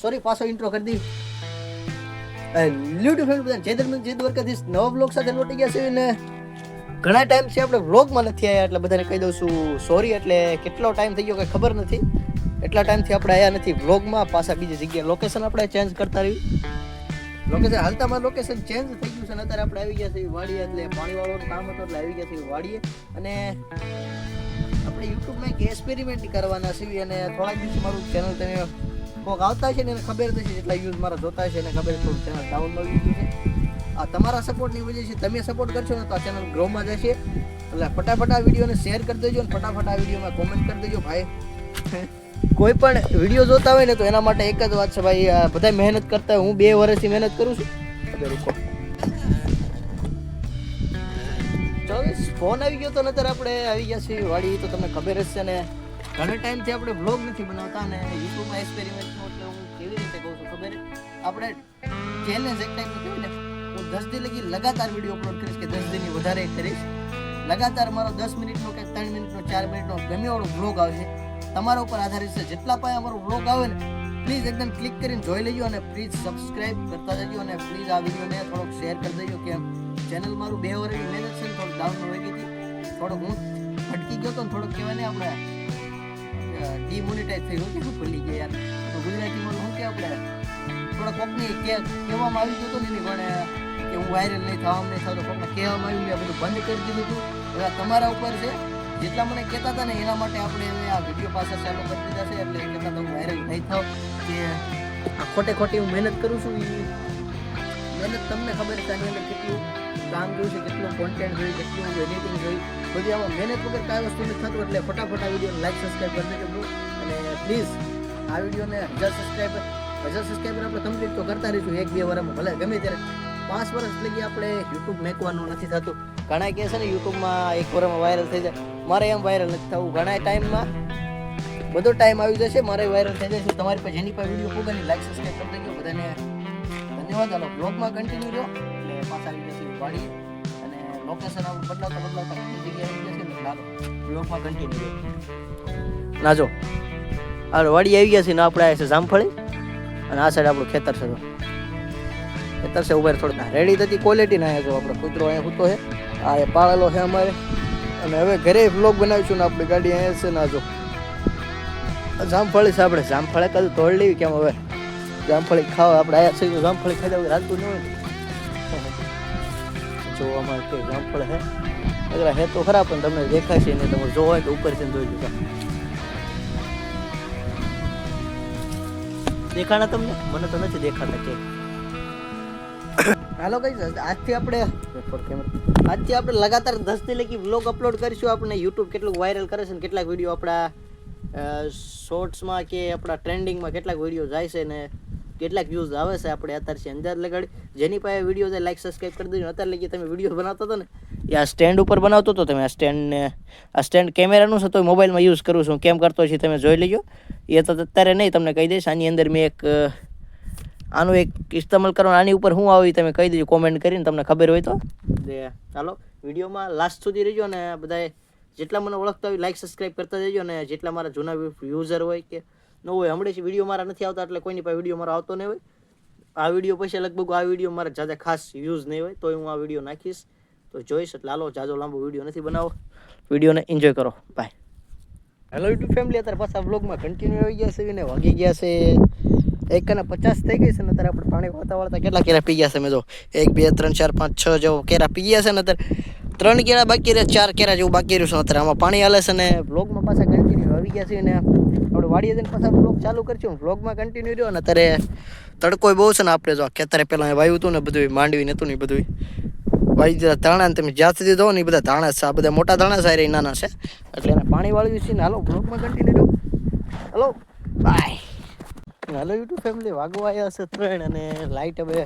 Sorry પાછો intro કરી દી. યુટ્યુબ ફેમિલી બધા જય ધર્મ જય દ્વારકાધીશ નવા બ્લોગ સાથે લોટી ગયા છે ને ઘણા ટાઈમથી આપણે વ્લોગમાં નથી આવ્યા એટલે બધાને કહી દઉં છું સોરી. એટલે કેટલો ટાઈમ થઈ ગયો કંઈ ખબર નથી. એટલા ટાઈમથી આપણે આવ્યા નથી વ્લોગમાં. પાછા બીજી જગ્યાએ લોકેશન આપણે ચેન્જ કરતા રહ્યું. લોકેશન હાલતામાં લોકેશન ચેન્જ થઈ ગયું છે અને અત્યારે આપણે આવી ગયા છીએ વાડીએ. એટલે પાણીવાળાનું કામ હતું એટલે આવી ગયા છીએ વાડીએ. અને આપણે યુટ્યુબમાં એક એક્સપેરિમેન્ટ કરવાના છીએ અને થોડાક દિવસ મારું ચેનલ તમે કોઈક આવતા છે ને એને ખબર થશે જેટલા યુઝ મારા જોતા છે એને ખબર થોડું ચેનલ ડાઉનલોડ લીધું છે. આ તમારા સપોર્ટની વજહ છે. તમે સપોર્ટ કરશો ને તો આ ચેનલ ગ્રોમાં જશે. એટલે ફટાફટ આ વિડીયોને શેર કરી દેજો અને ફટાફટ આ વિડીયોમાં કોમેન્ટ કરી દેજો ભાઈ. કોઈ પણ વિડીયો જોતા હોય ને તો એના માટે એક જ વાત છે ભાઈ, બધા મહેનત કરતા હોય. હું 2 વર્ષથી મહેનત કરું છું. હવે રૂકો ફોન આવી ગયો તો નતર આપણે આવી ગયા છીએ વાડી. તો તમને ખબર જ છે ને ઘણા ટાઈમથી આપણે વ્લોગ નથી બનાવતા અને યુટ્યુબમાં એક્સપેરિમેન્ટનું એટલે હું કેવી રીતે કહું છું ખબર આપણે ચેલેન્જ એક ટાઈપનું કહ્યું ને હું 10 દી લગી લગાતાર વિડીયો અપલોડ કરીશ કે 10 દીની વધારે કરીશ. લગાતાર મારો 10 મિનિટનો કે 3 મિનિટનો 4 મિનિટનો ગમે એવો વ્લોગ આવશે. તમારા ઉપર આધારિત છે. જેટલા પણ અમારો વ્લોગ આવે ને પ્લીઝ એકદમ ક્લિક કરીને જોઈ લેજો અને પ્લીઝ સબસ્ક્રાઇબ કરતા જજો અને પ્લીઝ આ વિડીયોને થોડોક શેર કરી દેજો. કે ચેનલ મારું 2 વર્ષની મહેનત છે ને થોડુંક ડાઉન થઈ ગઈ હતી. થોડોક હું ભટકી ગયો તો ને થોડોક કહેવાય ને આપણે ડીમોનેટાઇઝ થઈ ગયું ભૂલી ગયા યાર. તો ગુજરાતીમાં શું કે આપણે થોડા કોકની કહેવામાં આવી ગયું હતું ને પણ કે હું વાયરલ નહીં થવા નહીં થતો કોકને કહેવામાં આવ્યું મેં બધું બંધ કરી દીધું હતું. હવે તમારા ઉપર છે. જેટલા મને કહેતા હતા ને એના માટે આપણે હવે આ વિડીયો પાછા ચાલુ કરી દીધા છે. એટલે કહેતા હતા હું વાયરલ નહીં થાવ કે આ ખોટી હું મહેનત કરું છું. એ મહેનત તમને ખબર છે આની અંદર કેટલું કામ જોયું છે, કેટલું કોન્ટેન્ટ જોયું, કેટલું એડિટિંગ જોયું, બધી આમાં મહેનત વગર કાંઈ વસ્તુ નથી થતું. એટલે ફટાફટ આ વિડીયોને લાઈક સબસ્ક્રાઈબ કરી દેજો બ્રો. અને પ્લીઝ આ વિડીયોને 1000 સબસ્ક્રાઈબર આપણે કમ્પ્લીટ તો કરતા રહીશું 1-2 વર્ષમાં. ભલે ગમે ત્યારે 5 વર્ષ લગી આપણે યુટ્યુબ મેકવાનું નથી થતું. ઘણા કહે છે ને યુટ્યુબમાં 1 વર્ષમાં વાયરલ થઈ જાય. મારે એમ વાયરલ નથી થવું. ઘણા ટાઈમમાં બધો ટાઈમ આવી જશે મારે વાયરલ થઈ જશે. તમારી પાસે જેની પાસે વિડીયો પોગાની લાઈક સબસ્ક્રાઈબ કરી દેજો. બધાને ધન્યવાદ. ચાલો બ્લોગમાં કન્ટિન્યુ રહ્યો. એટલે પાછા આવી જશે વાડીએ અને લોકેશન આવું બદલાવતા ઘણી જગ્યાએ આવી જશે. એટલે ચાલો બ્લોગમાં કન્ટિન્યુ રહ્યો. ના જો આ વાડી આવી ગયા છે ને આપણે આવ્યા છે જામફળી અને આ સાઈડ આપણું ખેતર છે. ખેતર છે ઉપર થોડું રેડી થતી ક્વોલિટી ના જો આપણો કૂતરો અહીંયા સૂતો છે. આ એ પાળેલો છે અમારે. અને હવે ઘરે વ્લોગ બનાવીશું ને આપણી ગાડી અહીંયા છે. ના જો જામફળી છે. આપણે જામફળી કદ તોડ લેવી કેમ હવે જામફળી ખાવા આપણે આયા છે. જામફળી ખાઈ દઉં રાતતું ન હોય જો અમારે કે જામફળ હે એટલે હે તો ખરા પણ તમને દેખાય છે ને તમે જોવો હોય તો ઉપરથી જોઈ લીધા દેખાણા તમને મને તો નથી દેખાતા કે. હાલો કઈ આજથી આપણે લગાતાર 10 દી લગી વ્લોગ અપલોડ કરીશું. આપણે યુટ્યુબ કેટલું વાયરલ કરે છે ને કેટલાક વિડીયો આપણા શોર્ટ્સમાં કે આપણા ટ્રેન્ડિંગમાં કેટલાક વિડીયો જાય છે ને કેટલાક વ્યૂઝ આવે છે. આપણે અત્યારે અંદાજ લગાડી જેની પાસે વિડીયો છે લાઈક સબસ્ક્રાઈબ કરી દેજો. અત્યારે લગી તમે વિડીયો બનાવતો હતો ને એ આ સ્ટેન્ડ ઉપર બનાવતો હતો તમે. આ સ્ટેન્ડ કેમેરાનું છે તો મોબાઈલમાં યુઝ કરું છું. કેમ કરતો છે તમે જોઈ લેજો. એ તો અત્યારે નહીં તમને કહી દઈશ. આની અંદર મેં આનું એક ઇસ્તેમાલ કરવાનું આની ઉપર શું આવી તમે કહી દેજો કોમેન્ટ કરીને તમને ખબર હોય તો. ચાલો વિડીયોમાં લાસ્ટ સુધી રહેજો અને બધાએ જેટલા મને ઓળખતા હોય લાઈક સબસ્ક્રાઈબ કરતા જજો. અને જેટલા મારા જૂના યુઝર હોય કે ન હોય હમણાં વિડીયો મારા નથી આવતા એટલે કોઈની પાસે વિડીયો મારો આવતો નહીં હોય. આ વિડીયો પછી લગભગ આ વિડીયો મારા જાજા ખાસ યુઝ નહીં હોય તો હું આ વિડીયો નાખીશ તો જોઈશ. એટલે હાલો જાજો લાંબો વિડીયો નથી બનાવો. વિડીયોને એન્જોય કરો. બાય. હેલો યુટ્યુબ ફેમિલી અત્યારે પાછા વ્લોગમાં કન્ટિન્યુ આવી ગયા છે ને વાગી ગયા છે 1:50 થઈ ગઈ છે ને અત્યારે આપણે પાણી વાળતા કેટલા કેરા પી ગયા છે મેં જો 1 2 3 4 5 6 જેવો કેરા પી ગયા છે ને અત્યારે 3 કેરા બાકી રહ્યા 4 કેરા જેવું બાકી રહ્યું છે. અત્યારે આમાં પાણી હાલે છે ને વ્લોગમાં પાછા કન્ટિન્યુ આવી ગયા છે ને આપણે વાડીએ જઈને પાછા વ્લોગ ચાલુ કરશું. વ્લોગમાં કન્ટિન્યુ રહ્યો ને અત્યારે તડકો બહુ છે ને આપણે જો ખેતરે પહેલાં વાવ્યું હતું ને બધું માંડવી નહોતું ને બધું વાવી દીધા ધાણા. તમે જ્યાં સુધી દો ને એ બધા ધાણા છે. આ બધા મોટા ધાણા છે એ નાના છે એટલે એને પાણી વાળ્યું છે ને. હાલો વ્લોગમાં કન્ટિન્યુ રહ્યો. Hello bye. હાલો યુટ્યુબ ફેમિલી વાગવા આવ્યા છે 3 અને લાઇટ હવે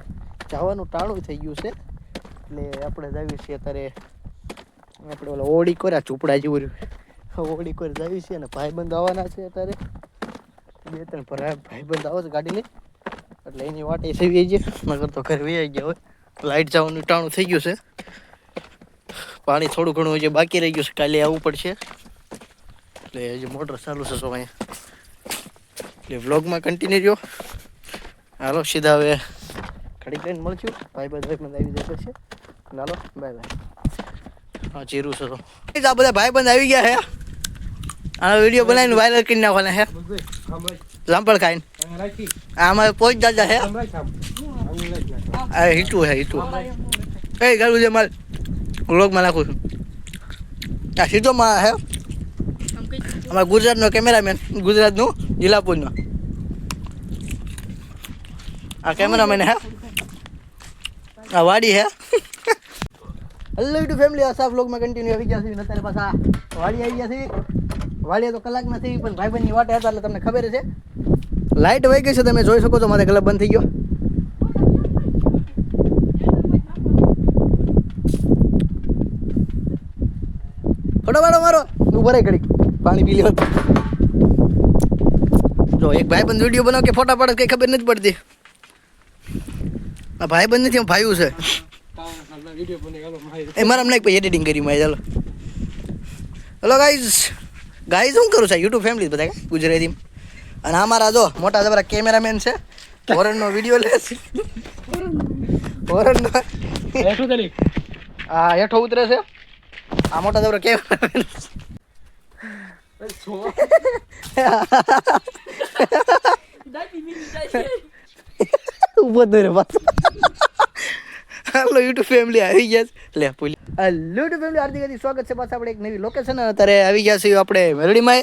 જવાનું ટાણું થઈ ગયું છે. એટલે આપણે જાવી છીએ અત્યારે આપણે ઓલા ઓડી કર્યા ઝૂંપડા જેવું ઓડી કરી જાવી છીએ અને ભાઈબંધ આવવાના છે. અત્યારે 2-3 ભાઈબંધ આવે છે ગાડી લઈ એટલે એની વાટે સેવી છે. નગર તો ઘર વી આવી ગયા હોય. લાઇટ જવાનું ટાણું થઈ ગયું છે પાણી થોડું ઘણું જે બાકી રહી ગયું છે કાલે આવવું પડશે એટલે હજી મોટર ચાલુ છે તો અહીંયા એટલે વ્લોગમાં કન્ટિન્યુ રહ્યો. હાલો સીધા હવે ઘડીક લઈને મળશું. ભાઈ બંધ આવી જશે છે. હાલો બાય બાય. હા જીરું છે તો આ બધા ભાઈ બંધ આવી ગયા હે. આનો વિડીયો બનાવીને વાયરલ કરી નાખવાના હે. જામફળ ખાઈને આમાં પોચ દાદા હે. હીટું હે હીટું કઈ કરું છે મારે વ્લોગમાં નાખું છું. આ સીધો માં હે અમારા ગુજરાતનો કેમેરામેન, ગુજરાતનું જિલ્લાપુરનો આ કેમેરામેન હે. આ વાડી હે. હેલો યુટ્યુબ ફેમિલી, આ સાફ વ્લોગમાં કન્ટિન્યુ આવી ગયા છે. અત્યારે પાછા વાડી આવી ગયા છે. વાડીએ તો કલાક નથી પણ ભાઈબંધની વાટે હતા એટલે તમને ખબર છે. લાઇટ વહી ગઈ છે, તમે જોઈ શકો છો. મારે ક્લબ બંધ થઈ ગયો. ફટોફટો મારો ઉભો રહી ઘડીક પાણી પી લ્યો. જો એક ભાઈબંધ વિડીયો બનાવ કે ફોટા પાડે કઈ ખબર નથી પડતી. આ ભાઈબંધ નથી, ભાઈયું છે. એ મારા અમને એડિટિંગ કરી મારી. ચાલો હેલો ગાઈઝ હું કરું છું યુટ્યુબ ફેમિલી બધા ગુજરાતી. અને અમારા જો મોટા જબરા કેમેરામેન છે. હોરરનો વિડીયો લે છે. હોરરનો હા હેઠો ઉતરે છે. આ મોટા જબરા કેમેરામેન ઉભો જ રે પાછો. હેલો યુટ્યુબ ફેમિલી આવી ગયા છે. લે પૂલી હેલો યુટ્યુબ ફેમિલી હાર્દિક સ્વાગત છે પાછા આપણે એક નવી લોકેશન. અત્યારે આવી ગયા છીએ આપણે મેલડીમાં.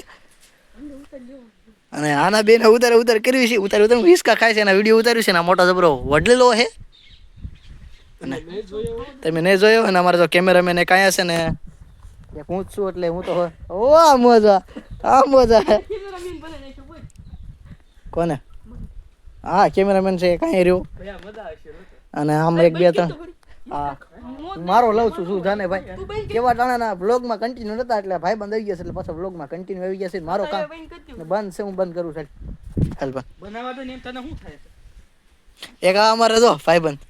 અને આના બેને ઉતાર કરવી છે. ઉતાર હિસકા ખાય છે. એના વિડીયો ઉતાર્યું છે. એના મોટા જબરો વડલેલો હે. અને તમે નહીં જોયો. અને અમારા તો કેમેરામેન એક આયા છે ને એક હું જ છું એટલે હું તો ઓ આ મજા કોને હા કેમેરામેન છે કાંઈ રહ્યું. અને આમ એક બે ત્રણ હા મારો લઉં છું શું જાને ભાઈ કેવા ટાણાના બ્લોગમાં કન્ટિન્યુ નતા એટલે ભાઈ બંધ આવી ગયા છે એટલે પાછા બ્લોગમાં કન્ટિન્યુ આવી ગયા છે. મારો કામ બંધ છે, હું બંધ કરું છું. હાલ બંધ બનાવવા દો ને એમ તને શું થાય. એક આ અમારે જો ભાઈ બંધ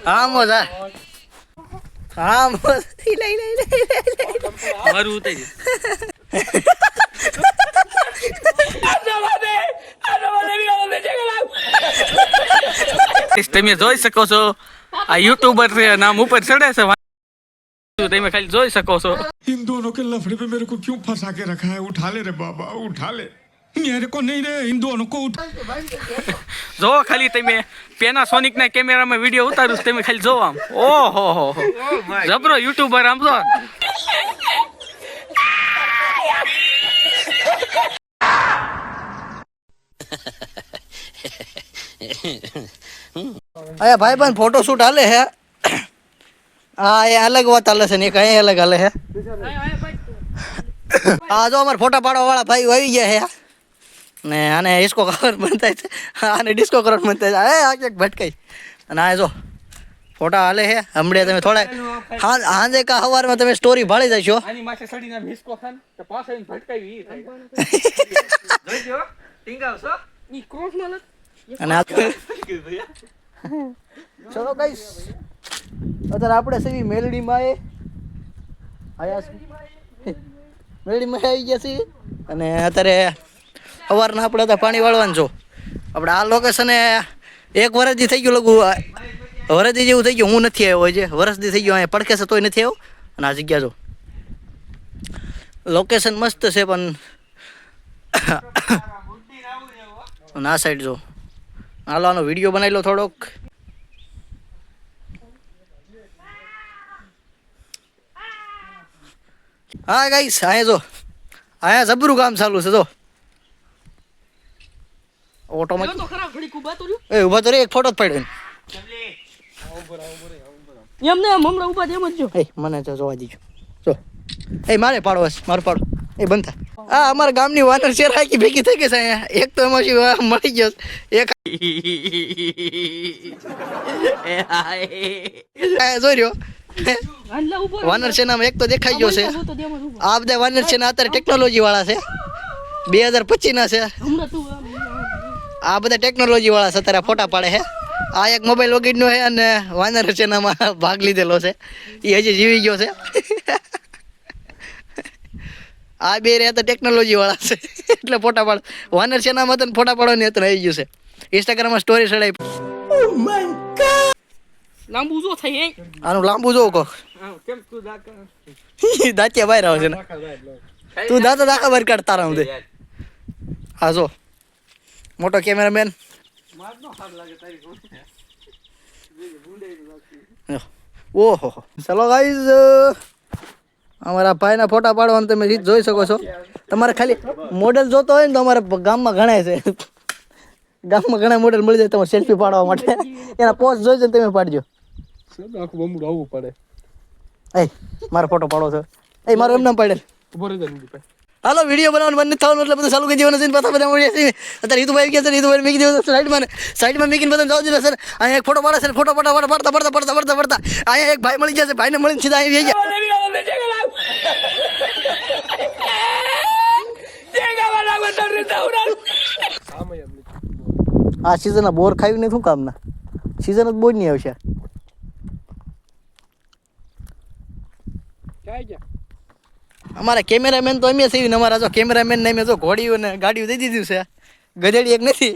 હા મોજા હા મોજ મારું ઉતરી તમે જોઈ શકો છો આ યુટ્યુબર છે નામ ઉપર ચડે છે. તમે ખાલી જોઈ શકો છો. इन दोनों के लफड़े पे मेरे को क्यों फंसा के रखा है. उठा ले रे बाबा उठा ले. मेरे को नहीं रे इन दोनों को જો ખાલી તમે પેનાસોનિક ના કેમેરામાં વિડીયો ઉતારું તમે ખાલી જો આમ ઓહો હો જબરો યુટ્યુબર આમ જો. અરે ભાઈ બંધ ફોટો શૂટ હાલે હે. હા એ અલગ વાત હાલે છે ને એક અહીંયા અલગ હાલે હે. હા જો અમારે ફોટા પાડવા વાળા ભાઈ આવી ગયા હે ને આને ડિસ્કો કવર બનતા છે. આને ડિસ્કો કવર બનતા છે. આ ક્યાંક ભટકાઈ અને આ જો ફોટા હાલે હે. હમણાં તમે થોડા હાંજે કા સવારમાં તમે સ્ટોરી ભાળી જશો. આની માથે સડીને ડિસ્કો ખાન તો પાછળ ભટકાવી ઈ થાય. જોઈજો ટીંગાવશો ઈ ક્રોસ માં અને આ ચલો ગાઈસ અત્યારે આપણે સેવી મેલડીમાં આયા છે. મેલડીમાં આવી ગયા છીએ અને અત્યારે સવારના આપણે હતા પાણી વાળવાનું. જો આપણે આ લોકેશને એક વર્ષથી થઈ ગયું લગું વરસથી જેવું થઈ ગયું. હું નથી આવ્યો જે વરસથી થઈ ગયો અહીંયા પડકે છે તોય નથી આવ્યો. અને આ જગ્યા જો લોકેશન મસ્ત છે પણ આ સાઈડ જો હાલો આનો વિડીયો બનાવી લો થોડોક. હા ગાઈસ અહીંયા જો અહીંયા જબરું કામ ચાલુ છે. જો ઓટોમેટિક એ ઉભા તો રે એક ફોટો જ પાડ્યો એમને હમણાં ઉભા એમ જ જો. એ મને તો જોવા દીજો જો એ મારે પાડો મારો પાડો એ બંધ થાય. હા અમારા ગામની વાનર શેર આખી ભેગી થઈ ગઈ છે અહીંયા. એક તો એમાં મળી ગયો એક જોઈ રહ્યો વાનર સેનામાં એક તો દેખાઈ ગયો છે. આ બધા વાનર સેના અત્યારે ટેકનોલોજી વાળા છે, 2025 ના છે. આ બધા ટેકનોલોજી વાળા છે, અત્યારે ફોટા પાડે છે. આ એક મોબાઈલ વગેરેનો છે અને વાનર સેનામાં ભાગ લીધેલો છે, એ હજી જીવી ગયો છે. આ બે રહ્યા તો ટેકનોલોજી વાળા છે એટલે ફોટા પાડ. વાનર સેનામાં તો ફોટા પાડવાની હતું આવી ગયું છે. ઇન્સ્ટાગ્રામમાં સ્ટોરી ચડાવી. લાંબુ જો થઈ આનું લાંબુ જોવો કોક. દાંતિયા બહાર આવે છે ને. તું દાંત દાખા બહાર કાઢ તારા હું. હા જો મોટો કેમેરામેન. ઓહો ચલો ગાઈઝ, અમારા ભાઈના ફોટા પાડવાનું તમે રીત જોઈ શકો છો. તમારે ખાલી મોડેલ જોતો હોય ને તો અમારે ગામમાં ઘણા છે, ગામમાં ઘણા મોડેલ મળી જાય તમારે સેલ્ફી પાડવા માટે. એના પોસ્ટ જોઈ છે તમે પાડજો. એ મારો ફોટો પાડો છો, એ મારો એમ નામ પાડેલ. હાલો વિડીયો બનાવવાનું બંધ થવાનું એટલે બધું ચાલુ કરી દેવાનું છે. પાછા બધા મળીએ છીએ. અત્યારે હિતુભાઈ ગયા છે, હિતુભાઈ મીકી દેવું સાઈડમાં મીકીને બધા જાવ દીધા સર. અહીંયા એક ફોટો પાડે છે, ફોટો પડતા અહીંયા એક ભાઈ મળી જશે, ભાઈને મળીને સીધા આવી ગયા. આ સીઝન બોર ખાવી નહીં, શું કામના સીઝન જ બોર નહીં આવશે. અમારા કેમેરામેન તો અમે છીએ ને, અમારા જો કેમેરામેન ને મેં જો ઘોડીઓ ને ગાડીઓ દઈ દીધું છે. ગધેડી એક નથી.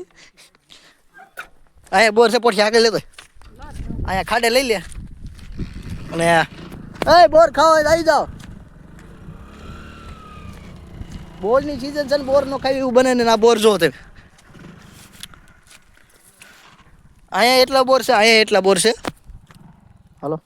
અહીંયા બોર છે, પોઠી આગળ લેતો અહીંયા ખાડે લઈ લે અને એ બોર ખાઓ આવી જાઓ. બોરની સીઝન છે ને, બોર નો ખાવી એવું બને ને. આ બોર જો તમે અહીંયા એટલા બોર છે, અહીંયા એટલા બોર છે. હાલો